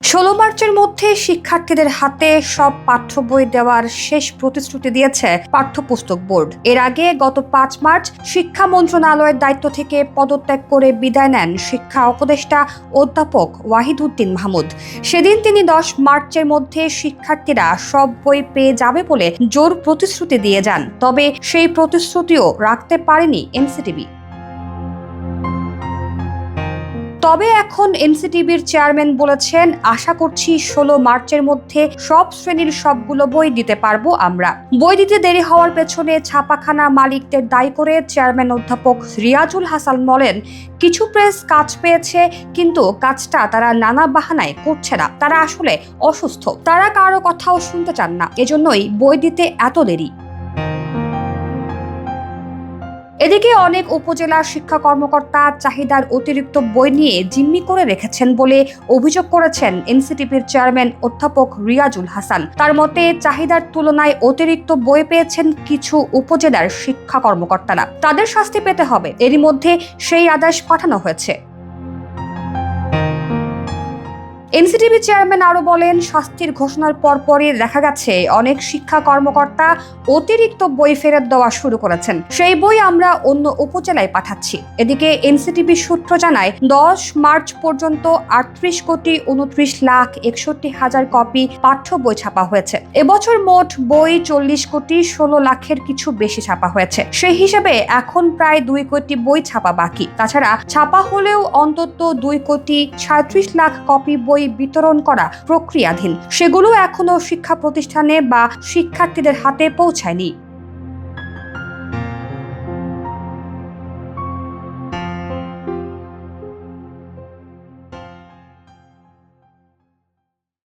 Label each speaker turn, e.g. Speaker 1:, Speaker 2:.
Speaker 1: ১৬ মার্চের মধ্যে শিক্ষার্থীদের হাতে সব পাঠ্য বই দেওয়ার শেষ প্রতিশ্রুতি দিয়েছে পাঠ্যপুস্তক বোর্ড। এর আগে গত ৫ মার্চ শিক্ষা মন্ত্রণালয়ের দায়িত্ব থেকে পদত্যাগ করে বিদায় নেন শিক্ষা উপদেষ্টা অধ্যাপক ওয়াহিদউদ্দিন মাহমুদ। সেদিন তিনি ১০ মার্চের মধ্যে শিক্ষার্থীরা সব বই পেয়ে যাবে বলে জোর প্রতিশ্রুতি দিয়ে যান। তবে সেই প্রতিশ্রুতিও রাখতে পারেনি এনসিটিবি। তবে এখন এনসিটিবির চেয়ারম্যান বলেছেন, আশা করছি ১৬ মার্চের মধ্যে সব শ্রেণীর সবগুলো বই দিতে পারবো আমরা। বই দিতে দেরি হওয়ার পেছনে ছাপাখানা মালিকদের দায়ী করে চেয়ারম্যান অধ্যাপক রিয়াজুল হাসান বলেন, কিছু প্রেস কাজ পেয়েছে, কিন্তু কাজটা তারা নানা বাহানায় করছে না। তারা আসলে অসুস্থ, তারা কারো কথাও শুনতে চান না, এজন্যই বই দিতে এত দেরি। এদিকে অনেক উপজেলা শিক্ষা কর্মকর্তা চাহিদার অতিরিক্ত বই নিয়ে জিম্মি করে রেখেছেন বলে অভিযোগ করেছেন এনসিটিবির চেয়ারম্যান অধ্যাপক রিয়াজুল হাসান। তার মতে, চাহিদার তুলনায় অতিরিক্ত বই পেয়েছেন কিছু উপজেলার শিক্ষা কর্মকর্তারা। তাদের শাস্তি পেতে হবে। এরই মধ্যে সেই আদেশ পাঠানো হয়েছে। এনসিটিবি চেয়ারম্যান আরো বলেন, শাস্তির ঘোষণার পরপরই দেখা গেছে অনেক শিক্ষা কর্মকর্তা অতিরিক্ত বই ফেরত দেওয়া শুরু করেছেন। সেই বই আমরা অন্য উপজেলায় পাঠাচ্ছি। এদিকে এনসিটিবি সূত্র জানায়, ১০ মার্চ পর্যন্ত ৩৮,২৯,৬১,০০০ কপি পাঠ্য বই ছাপা হয়েছে। এবছর মোট বই ৪০,১৬,০০,০০০ কিছু বেশি ছাপা হয়েছে। সেই হিসেবে এখন প্রায় ২ কোটি বই ছাপা বাকি। তাছাড়া ছাপা হলেও অন্তত ২,৩৭,০০,০০০ কপি বই বিতরণ করা প্রক্রিয়াধীন। সেগুলো এখনো শিক্ষা প্রতিষ্ঠানে বা শিক্ষার্থীদের হাতে পৌঁছায়নি।